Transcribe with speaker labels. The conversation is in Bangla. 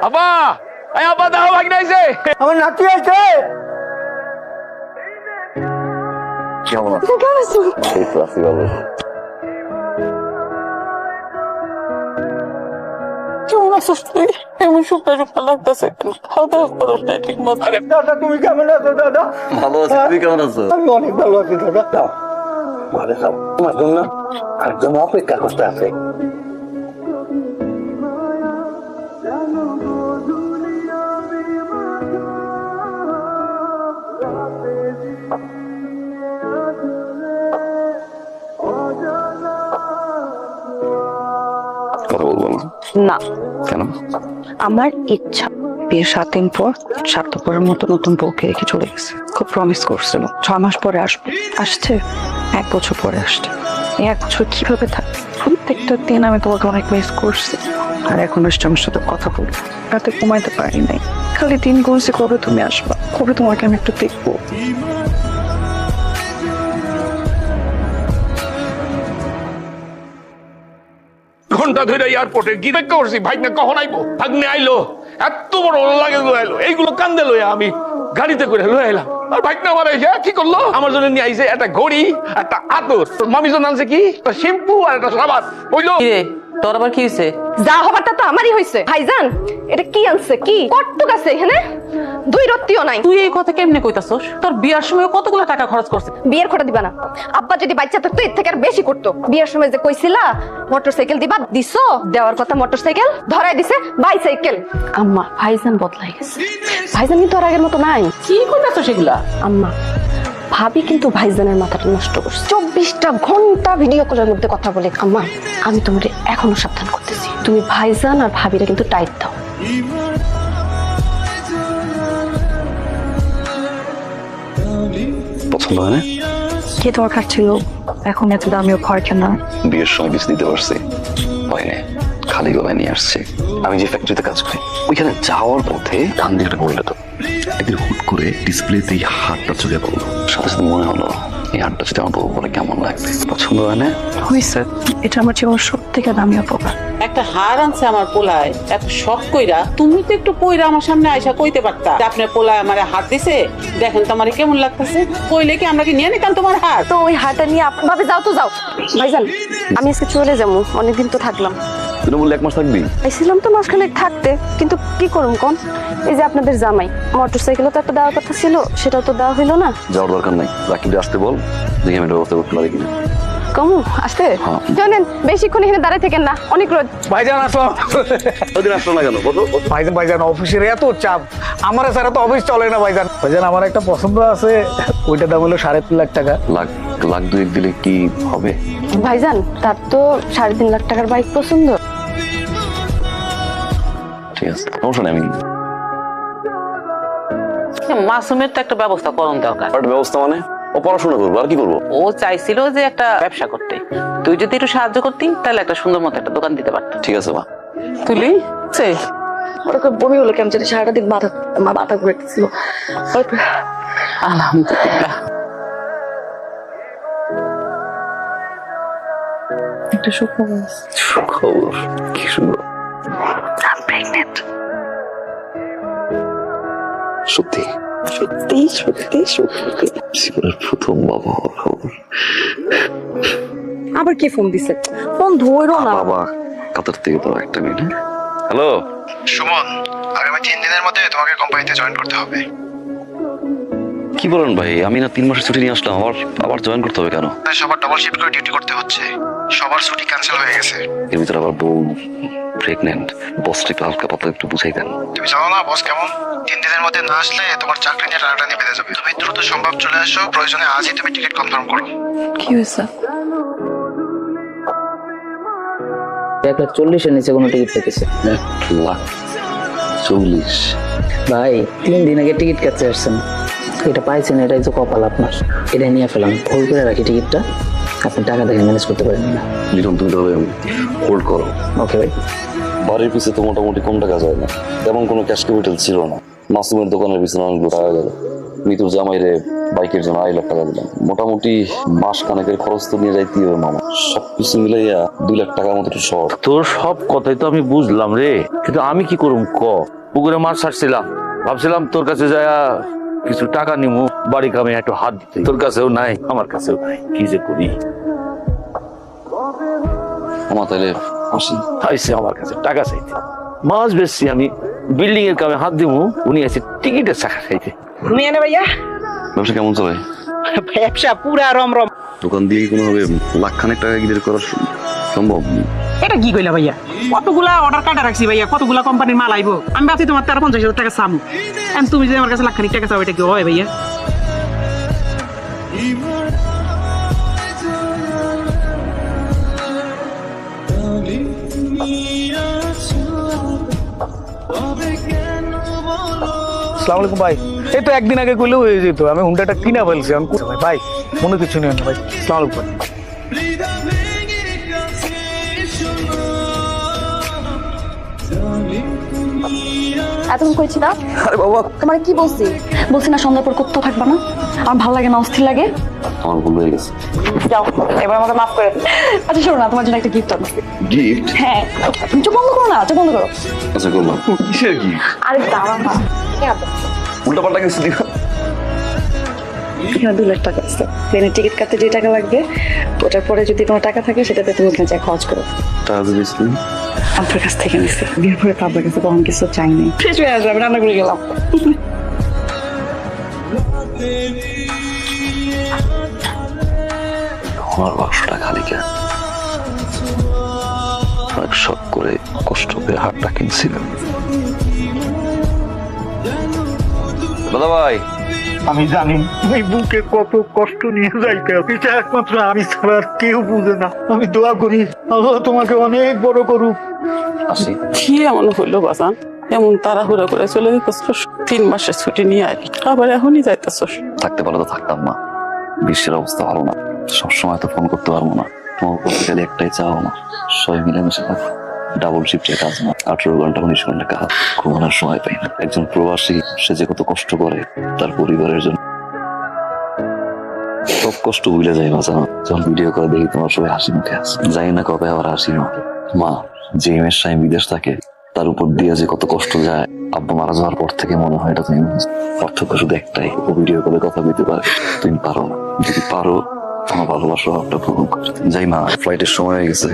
Speaker 1: আপা এই আপা দাও ভাগনা আইছে
Speaker 2: আমার নাতি আছে।
Speaker 3: কেমন আছো? এই তো আছি ভালো।
Speaker 2: কেমন আছিস তুই? এমন শুকনা শুকনা লাগতেছে, খাওয়া দাওয়া করিস না ঠিক মতো। দাদা তুমি কেমন আছো দাদা?
Speaker 3: ভালো আছি, তুমি কেমন আছো?
Speaker 2: আমি অনেক ভালো আছি দাদা। দাও ঘরে যাও, তোমার জন্য একজন অপেক্ষা করতে আছে।
Speaker 3: কথা বলবো না?
Speaker 4: না,
Speaker 3: কেন?
Speaker 4: আমার ইচ্ছা। বিয়ের 7 দিন পর স্বার্থপরের মতো নতুন বউকে রেখে চলে গেছে। খুব প্রমিস করছিল 6 মাস পরে আসবে, আসছে 1 বছর পরে আসছে। এই 1 বছর কিভাবে থাকবে? প্রত্যেকটা দিন আমি তোমাকে অনেক মিস করছি। আর এখন এসে আমার সাথে কথা বলি, রাতে ঘুমাইতে পারি নাই। খালি দিন গুনছি কবে তুমি আসবা, কবে তোমাকে আমি একটু দেখবো।
Speaker 1: ঘন্টা ধরে এয়ারপোর্টে কি দেখতে করছি ভাগনা কখন আইবো? ভাগ্নে আইলো, এত বড় লাগে আইলো, এইগুলো কান্দে লইয়া আমি গাড়িতে করে লয়ে এলাম। আর ভাগনা আমার এসে কি করলো? আমার জন্য নিয়ে আইছে একটা ঘড়ি, একটা আতর, মামি জন্য আনছে কি একটা শ্যাম্পু আর একটা সাবান। বুঝলো
Speaker 5: তোর আবার কি হয়েছে?
Speaker 4: যা হবারটা তো আমারই হয়েছে। ভাইজান এটা কি আনছে? কি কটটুক আছে এখানে? 2 রত্তিও নাই।
Speaker 5: তুই এই কথা কেমনে কইতাছস? তোর বিয়ার সময় কতগুলো টাকা খরচ করছে।
Speaker 4: বিয়ের খরচ দিবা না? আব্বা যদি বাচ্চা থাকতো এর থেকে আর বেশি করতো। বিয়ের সময় যে কইছিলা মোটরসাইকেল দিবা, দিছো? দেওয়ার কথা মোটরসাইকেল, ধরাই দিছে বাইসাইকেল। আম্মা ভাইজান বদলাই গেছে। ভাইজান কিন্তু আর আগের মতো নাই।
Speaker 5: কি কইতাছস এগুলা?
Speaker 4: আম্মা ভাবি কিন্তু ভাইজানের মাথাটা নষ্ট করছে। 24টা ঘন্টা ভিডিও কলের মধ্যে কথা বলে। আম্মা আমি তোমারে এখনো সাবধান করতেছি, তুমি ভাইজান আর ভাবিরা কিন্তু টাইট দাও।
Speaker 3: পছন্দ হয় না?
Speaker 4: কে দরকার ছিল এখন এত দামিও ঘর কেনা?
Speaker 3: বিয়ের সময় কিছু দিতে পারছি, হয় না, খালি গলায় নিয়ে আসছে। আমি যে ফ্যাক্টরিতে কাজ করি ওইখানে যাওয়ার পথে ডান দিকে একটা মহিলা, তো একদিন হুট করে ডিসপ্লেতে এই হারটা চোখে পড়লো। সাথে সাথে মনে হলো এই হারটা যদি আমার বউ বলে কেমন লাগবে। পছন্দ হয় না?
Speaker 4: হয়েছে, এটা আমার জীবনের সব থেকে দামিও উপকার।
Speaker 5: একটা হার আনছে আমার পোলায়, এত শখ কইরা। তুমি তো একটু কইরা আমার সামনে আইসা কইতে পারতা যে আপনার পোলায় আমারে হাত দিছে, দেখেন তো আমারে কেমন লাগতেছে। কইলে কি আমরা কি নিয়ে নিতাম তোমার হাত?
Speaker 4: তো ওই হারটা নিয়ে ভাবে যাও তো যাও। ভাইজান আমি আজকে চলে যাবো, অনেকদিন তো থাকলাম।
Speaker 3: তুই বললে 1 মাস থাকবি?
Speaker 4: আইছিলাম তো মাসখানেক থাকতে, কিন্তু কি করুম কোন? এই যে আপনাদের জামাই মোটরসাইকেলও তো একটা দেওয়ার কথা ছিল, সেটাও তো দেওয়া হইলো না।
Speaker 3: যাওয়ার দরকার নাই, রাকিবকে আসতে বল, দেখি আমি ব্যবস্থা করতে পারি কিনা।
Speaker 4: কমু আসতে জানেন, বেশিক্ষণ এখানে দাঁড়ায় থাকেন না, অনেক রোদ।
Speaker 2: ভাইজান আসো।
Speaker 3: ওদিন আসলো না কেন?
Speaker 2: ভাইজান ভাইজান অফিসের এত চাপ, আমার ছাড়া তো অফিস চলে না ভাইজান। ভাইজান আমার একটা পছন্দ আছে, ওইটার দাম হলো 3.5 লাখ টাকা।
Speaker 3: লাখ 2 দিলে কি হবে?
Speaker 4: ভাইজান তার তো 3.5 লাখ টাকার বাইক পছন্দ।
Speaker 3: ঠিক আছে, সমস্যা নেই। আমি
Speaker 5: মাসুমের তো একটা ব্যবস্থা করন দরকার।
Speaker 3: ব্যবস্থা মানে ও পড়াশোনা করবো, আর কি করবো?
Speaker 5: ও চাইছিল যে একটা ব্যবসা করতে, তুই যদি একটু সাহায্য করতি তাহলে একটা সুন্দর মতো একটা দোকান দিতে পারতাম।
Speaker 3: ঠিক আছে মা।
Speaker 5: তুলি
Speaker 4: ওরকম বমি হলো কেমন জানি, সারাটা দিন মাথা ঘুরেছিল।
Speaker 5: আলহামদুলিল্লাহ।
Speaker 4: একটা সুখবর।
Speaker 3: খবর কি শুনবো?
Speaker 4: প্রেগনেন্ট।
Speaker 3: সত্যি?
Speaker 4: সত্যি সত্যি সত্যি।
Speaker 3: জীবনের প্রথম বাবা হওয়ার খবর।
Speaker 4: আবার কে ফোন দিছে? ফোন ধরো না
Speaker 3: বাবা কাতার থেকে তো একটা মিনিট। হ্যালো
Speaker 6: সুমন, আগামী 3 দিনের মধ্যে তোমাকে কোম্পানিতে জয়েন করতে হবে।
Speaker 3: কি বলেন ভাই? আমি না 3 মাসের ছুটি নিয়ে আসলাম, আবার জয়েন করতে হবে কেন?
Speaker 6: সবার ডবল শিফট করে ডিউটি করতে হচ্ছে, সবার ছুটি ক্যান্সেল হয়ে গেছে।
Speaker 3: এর ভিতরে আবার বউ প্রেগনেন্ট, বসটা একটু হালকা পাতলা একটু বুঝাই দেন।
Speaker 6: তুমি জানো না বস কেমন? 3 দিনের মধ্যে না আসলে তোমার চাকরি নিয়ে টানাটানি বেঁধে যাবে। তুমি দ্রুত সম্ভব চলে আসো, প্রয়োজনে আজই তুমি টিকিট কনফার্ম করো।
Speaker 4: কি হয়েছে?
Speaker 7: 1,40,000 নিচে কোনো টিকিট পেতেছে
Speaker 3: 1,40,000?
Speaker 7: ভাই 3 দিন আগে টিকিট কাটতে আসছেন, এটা পাইছেন, এটাই তো কপাল আপনার। এটা নিয়ে ফেলাম, হোল্ড করে রাখি টিকিটটা, আপনি টাকা দেখে ম্যানেজ করতে পারেন না।
Speaker 3: লিটন তুমি তবে হোল্ড করো।
Speaker 7: ওকে ভাই।
Speaker 3: বাড়ির পিছিয়ে তো মোটামুটি কম টাকা যায় না, তেমন কোনো ক্যাশ ক্যাপিটাল ছিল না। মাসুমের দোকানের পিছনে অনেকগুলো টাকা গেল, মৃত্যুর জামাইরে বাইকের জন্য 2.5 লাখ টাকা দিলাম। মোটামুটি মাস খানেকের খরচ তো নিয়ে যাইতেই হবে মামা। সবকিছু মিলাইয়া 2 লাখ টাকার মতো একটু শর্ট।
Speaker 8: তোর সব কথাই তো আমি বুঝলাম রে, কিন্তু আমি কি করুম ক? পুকুরে মাছ ছাড়ছিলাম, ভাবছিলাম তোর কাছে যায়া কিছু টাকা নিমু, বাড়ি কামে একটু হাত দিতে। তোর কাছেও নাই, আমার কাছেও নাই, কি যে করি।
Speaker 3: মামা তাহলে আসি।
Speaker 8: আইসে আমার কাছে টাকা চাইতে, মাছ বেচছি আমি, বিল্ডিং এর কামে হাত দিমু, উনি আছে টিকিটের টাকা চাইতে।
Speaker 9: নিয়ে নে ভাইয়া,
Speaker 3: ব্যবসা কেমন চলে?
Speaker 9: ব্যবসা পুরা রমরম।
Speaker 3: দোকান দিয়ে কোনোভাবে লাখ খানেক টাকা কি বের করা সম্ভব?
Speaker 9: এটা কি কইলা ভাইয়া? কতগুলা অর্ডার কাটা রাখছি ভাইয়া, কতগুলা কোম্পানির মাল আইবো। আমি ভাবছি তোমার 50,000 টাকা চামু, এখন তুমি যদি আমার কাছে লাখ খানিক টাকা চাও, এটা কি হয় ভাইয়া?
Speaker 2: আসসালামু আলাইকুম ভাই। এই তো একদিন আগে কইলেও হয়ে যেত, আমি হুন্ডাটা কিনা ফেলছি। আমি ভাই ভাই মনে কিছু নেই ভাই। আসসালামু আলাইকুম ভাই।
Speaker 4: এতক্ষণ কইছি না?
Speaker 2: আরে বাবা,
Speaker 4: তোমার কি বলছি? বলছি না সন্ধ্যার পর কোথাও থাকবা না? আমার ভালো লাগে না, অস্থির লাগে।
Speaker 3: আমার ভুল হয়ে গেছে।
Speaker 4: যাও, এবার আমাকে মাফ করে দিও। আচ্ছা শোনো না, তোমার জন্য একটা গিফট আছে।
Speaker 3: গিফট?
Speaker 4: হ্যাঁ, চোখ বন্ধ করো না, চোখ বন্ধ করো।
Speaker 3: আচ্ছা করলাম। কিসের কি?
Speaker 4: আরে দাঁড়া না,
Speaker 3: উল্টা পাল্টা কিছু দিও।
Speaker 4: এখানে 2 লাখ টাকা আছে। প্লেনের টিকিট কাটতে যে টাকা লাগবে, ওটার পরে যদি তোমার টাকা থাকে সেটাতে তুমি ওখানে যা খরচ করো।
Speaker 3: টাকা তো দিয়েছিলি?
Speaker 4: আপনার কাছ থেকে নিচ্ছি। বিয়ের পরে তো আপনার কাছে কখন কিছু চাইনি। ফ্রেশ হয়ে আসবে, আমি রান্না করে গেলাম।
Speaker 3: আমার বাক্সটা খালি কেন? অনেক শখ করে কষ্ট করে হাটটা কিনছিলাম। দাদা ভাই,
Speaker 2: আমি জানি তুমি বুকে কত কষ্ট নিয়ে যাইতে, এটা একমাত্র আমি ছাড়া আর কেউ বুঝে না। আমি দোয়া করি আল্লাহ তোমাকে অনেক বড় করুক।
Speaker 3: আসি।
Speaker 5: কি এমন হইলো বাজান? এমন তাড়াহুড়া করে চলে যেতেছস, 3 মাসের ছুটি নিয়ে আইলি, আবার এখনই যাইতেছস।
Speaker 3: থাকতে পারলে তো থাকতাম না, বিশ্বের অবস্থা ভালো না, সবসময় তো ফোন করতে পারবো না। তোমার প্রতিকালে একটাই চাও না, সবাই মিলেমিশে থাকো। ডাবল শিফটের কাজ না, 18 ঘন্টা 19 ঘন্টা কাজ, ঘুমানোর সময় পাই না। একজন প্রবাসী, সে যে কত কষ্ট করে তার পরিবারের জন্য। সব কষ্ট ভুলে যাই বাঁচা। যখন ভিডিও করে দেখি তোমার সবাই হাসি মুখে আছে, জানি না কবে আবার হাসি মুখে। মা, যে মেয়ের স্বামী বিদেশ থাকে, তার উপর দিয়ে যে কত কষ্ট যায়, আব্বা মারা যাওয়ার পর থেকে মনে হয় এটা তুমি পার্থক্য শুধু একটাই, ও ভিডিও করে কথা বলতে পারে, তুমি পারো না। যদি পারো, আমার ভালোবাসার ভাবটা পূরণ করো। যাই মা, ফ্লাইটের সময় হয়ে গেছে।